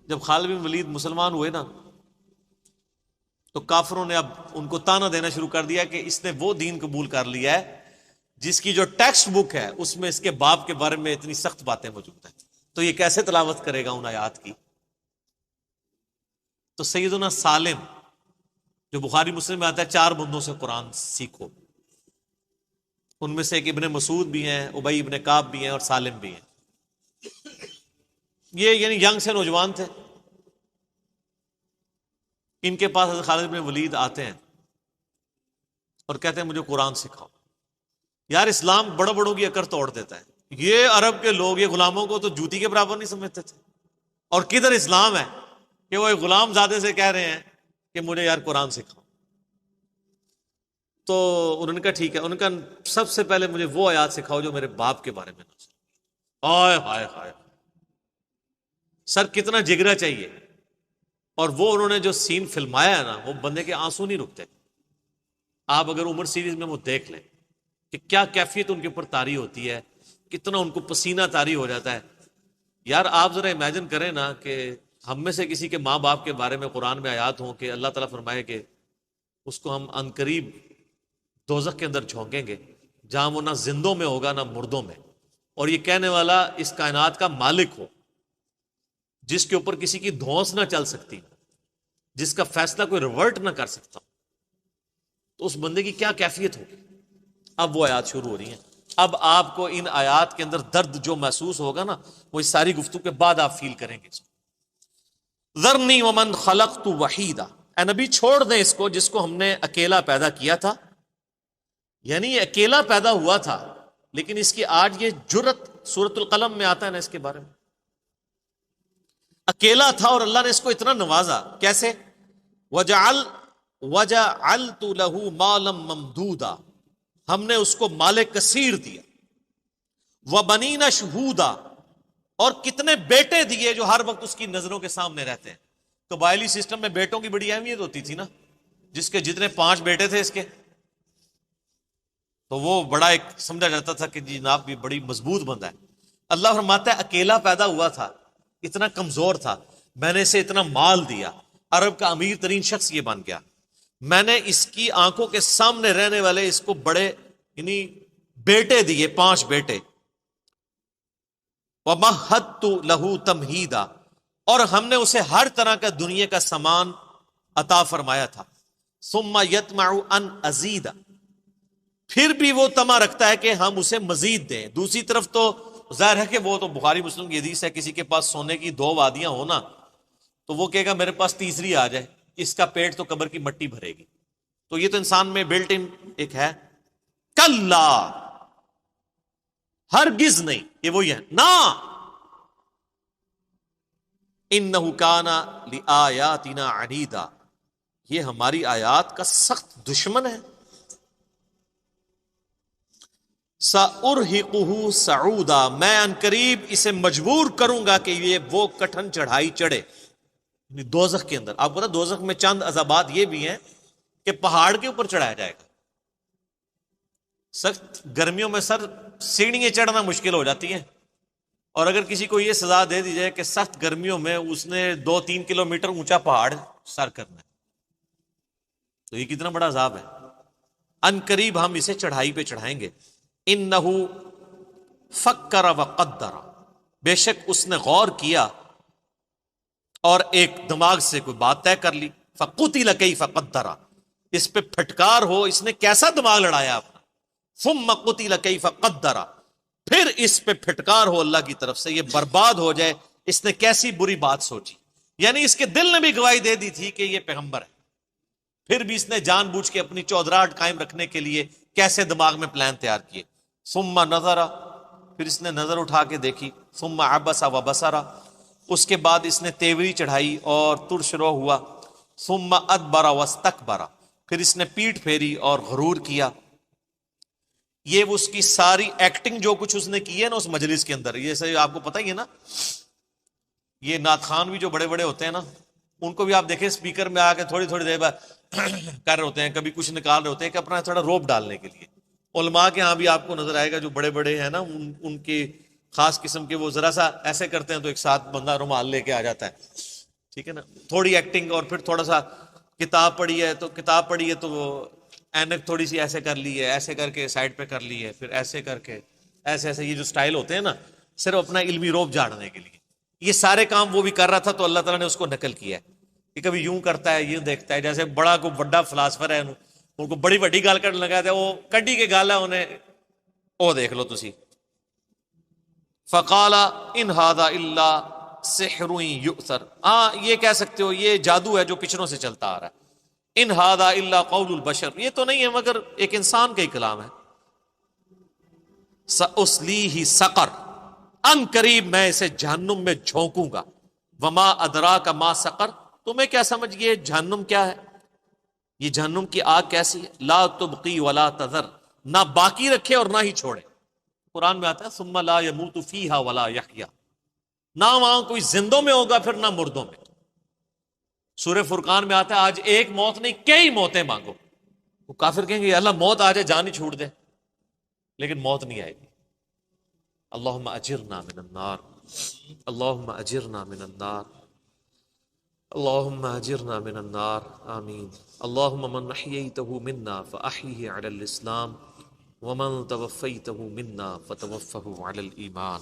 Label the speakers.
Speaker 1: جب خالد بن ولید مسلمان ہوئے نا تو کافروں نے اب ان کو تانا دینا شروع کر دیا کہ اس نے وہ دین قبول کر لیا ہے جس کی جو ٹیکسٹ بک ہے اس میں اس کے باپ کے بارے میں اتنی سخت باتیں موجود ہیں، تو یہ کیسے تلاوت کرے گا ان آیات کی؟ تو سیدنا سالم جو بخاری مسلم میں آتا ہے 4 بندوں سے قرآن سیکھو، ان میں سے ایک ابن مسعود بھی ہیں، ابی ابن کعب بھی ہیں اور سالم بھی ہیں۔ یہ یعنی ینگ سے نوجوان تھے، ان کے پاس حضرت خالد بن ولید آتے ہیں اور کہتے ہیں مجھے قرآن سکھاؤ۔ یار اسلام بڑوں بڑوں کی اکڑ توڑ دیتا ہے، یہ عرب کے لوگ یہ غلاموں کو تو جوتی کے برابر نہیں سمجھتے تھے، اور کدھر اسلام ہے کہ وہ ایک غلام زادے سے کہہ رہے ہیں کہ مجھے یار قرآن سکھاؤ۔ تو انہوں نے کہا ٹھیک ہے، انہوں نے کہا سب سے پہلے مجھے وہ آیات سکھاؤ جو میرے باپ کے بارے میں نازل۔ ہائے ہائے ہائے، سر کتنا جگرا چاہیے، اور وہ انہوں نے جو سین فلمایا ہے نا وہ بندے کے آنسو نہیں رکتے۔ آپ اگر عمر سیریز میں وہ دیکھ لیں کہ کیا کیفیت ان کے اوپر طاری ہوتی ہے، کتنا ان کو پسینہ طاری ہو جاتا ہے۔ یار آپ ذرا امیجن کریں نا کہ ہم میں سے کسی کے ماں باپ کے بارے میں قرآن میں آیات ہوں کہ اللہ تعالیٰ فرمائے کہ اس کو ہم عنقریب دوزخ کے اندر جھونکیں گے جہاں وہ نہ زندوں میں ہوگا نہ مردوں میں، اور یہ کہنے والا اس کائنات کا مالک ہو جس کے اوپر کسی کی دھونس نہ چل سکتی، جس کا فیصلہ کوئی ریورٹ نہ کر سکتا، تو اس بندے کی کیا کیفیت ہوگی۔ اب وہ آیات شروع ہو رہی ہیں، اب آپ کو ان آیات کے اندر درد جو محسوس ہوگا نا وہ اس ساری گفتگو کے بعد آپ فیل کریں گے اس کو۔ ذرنی ومن خلقت وحیدا، اے نبی چھوڑ دیں اس کو جس کو ہم نے اکیلا پیدا کیا تھا، یعنی یہ اکیلا پیدا ہوا تھا لیکن اس کی آج یہ جرت، سورۃ القلم میں آتا ہے نا اس کے بارے میں، اکیلا تھا اور اللہ نے اس کو اتنا نوازا۔ کیسے؟ وجعلت له مالا ممدودا، ہم نے اس کو مال کثیر دیا، وبنین شہودا، اور کتنے بیٹے دیے جو ہر وقت اس کی نظروں کے سامنے رہتے ہیں۔ قبائلی سسٹم میں بیٹوں کی بڑی اہمیت ہوتی تھی نا، جس کے جتنے 5 بیٹے تھے اس کے تو وہ بڑا ایک سمجھا جاتا تھا کہ جی جناب بھی بڑی مضبوط بندہ ہے۔ اللہ فرماتا ہے اکیلا پیدا ہوا تھا، اتنا کمزور تھا، میں نے اسے اتنا مال دیا، عرب کا امیر ترین شخص یہ بن گیا، میں نے اس کی آنکھوں کے سامنے رہنے والے اس کو بڑے یعنی بیٹے دیے، 5 بیٹے۔ وَمَهَّدتُ لَهُ تَمْهِيدًا، اور ہم نے اسے ہر طرح کا دنیا کا سامان عطا فرمایا تھا۔ ثُمَّ يَطْمَعُ أَنْ أَزِيدَ، پھر بھی وہ طمع رکھتا ہے کہ ہم اسے مزید دیں۔ دوسری طرف تو ظاہر ہے کہ وہ تو بخاری مسلم کی حدیث ہے، کسی کے پاس سونے کی 2 وادیاں ہونا تو وہ کہے گا میرے پاس تیسری آ جائے، اس کا پیٹ تو قبر کی مٹی بھرے گی۔ تو یہ تو انسان میں بلٹ ان ایک ہے۔ کلا، ہرگز نہیں، یہ وہی ہے نا، انہ کان لآیاتنا عنیدا، یہ ہماری آیات کا سخت دشمن ہے۔ سأرہقہ صعودا، میں عنقریب اسے مجبور کروں گا کہ یہ وہ کٹھن چڑھائی چڑھے، یعنی دوزخ کے اندر۔ آپ کو پتا دوزخ میں چند عذابات یہ بھی ہیں کہ پہاڑ کے اوپر چڑھایا جائے گا۔ سخت گرمیوں میں سر سیڑھیاں چڑھنا مشکل ہو جاتی ہیں، اور اگر کسی کو یہ سزا دے دی جائے کہ سخت گرمیوں میں اس نے 2-3 کلومیٹر اونچا پہاڑ سر کرنا ہے، تو یہ کتنا بڑا عذاب ہے۔ عنقریب ہم اسے چڑھائی پہ چڑھائیں گے۔ انہ فکر وقدر، بے شک اس نے غور کیا اور ایک دماغ سے کوئی بات طے کر لی۔ فقتل کیف قدر، اس پہ پھٹکار ہو اس نے کیسا دماغ لڑایا اپنا۔ ثم قتل کیف قدر، پھر اس پہ پھٹکار ہو اللہ کی طرف سے، یہ برباد ہو جائے اس نے کیسی بری بات سوچی۔ یعنی اس کے دل نے بھی گواہی دے دی تھی کہ یہ پیغمبر ہے، پھر بھی اس نے جان بوجھ کے اپنی چودراہٹ قائم رکھنے کے لیے کیسے دماغ میں پلان تیار کیے۔ ثم نظر، پھر اس نے نظر اٹھا کے دیکھی۔ ثم عبس وبصر، اس کے بعد اس نے تیوری چڑھائی اور ترش رو ہوا۔ ثم ادبر واستکبر، پھر اس نے پیٹھ پھیری اور غرور کیا۔ یہ اس کی ساری ایکٹنگ جو کچھ اس نے کی ہے نا اس مجلس کے اندر، یہ صحیح آپ کو پتہ ہی ہے نا، یہ نعت خوان بھی جو بڑے بڑے ہوتے ہیں نا ان کو بھی آپ دیکھیں اسپیکر میں آ کے تھوڑی تھوڑی دیر بعد کر رہے ہوتے ہیں، کبھی کچھ نکال رہے ہوتے ہیں کہ اپنا تھوڑا روپ ڈالنے کے لیے۔ علماء کے ہاں بھی آپ کو نظر آئے گا جو بڑے بڑے ہیں نا ان کی خاص قسم کے وہ ذرا سا ایسے کرتے ہیں تو ایک ساتھ بندہ رومال لے کے آ جاتا ہے۔ ٹھیک ہے نا, تھوڑی ایکٹنگ اور پھر تھوڑا سا کتاب پڑھی ہے تو وہ اینک تھوڑی سی ایسے کر لی ہے, ایسے کر کے سائڈ پہ کر لی ہے, پھر ایسے کر کے ایسے یہ جو سٹائل ہوتے ہیں نا صرف اپنا علمی روب جھاڑنے کے لیے, یہ سارے کام وہ بھی کر رہا تھا تو اللہ تعالیٰ نے اس کو نقل کیا ہے کہ کبھی یوں کرتا ہے, یوں دیکھتا ہے, جیسے بڑا فلاسفر ہے ان کو بڑی وڈی گال کرنے لگا تھا, وہ کڈی کے گال ہے انہیں وہ دیکھ لو تسی. فقال ان هذا الا سحر یؤثر, ہاں یہ کہہ سکتے ہو یہ جادو ہے جو پچھڑوں سے چلتا آ رہا ہے. ان هذا الا قول البشر, یہ تو نہیں ہے مگر ایک انسان کا ہی کلام ہے. سأصلیہ سقر, ان قریب میں اسے جہنم میں جھونکوں گا. وما ادراک ما سقر, تمہیں کیا سمجھ گئے جہنم کیا ہے, یہ جہنم کی آگ کیسی ہے. لا تبقی ولا تذر, نہ باقی رکھے اور نہ ہی چھوڑے. قرآن میں آتا ہے ثم لا يموت فیہا ولا یحیا, نہ وہاں کوئی زندوں میں ہوگا پھر نہ مردوں میں. سورہ فرقان میں آتا ہے آج ایک موت نہیں کئی موتیں مانگو. وہ کافر کہیں گے اللہ موت آ جائے جان ہی چھوڑ دے, لیکن موت نہیں آئے گی. اللہم اجرنا من النار, اللہم اجرنا من النار, اللہم اجرنا من النار, آمین. اللہم من احییتہ منا فاحیہ علی الاسلام ومن توفیتہ منا فتوفہ علی الایمان.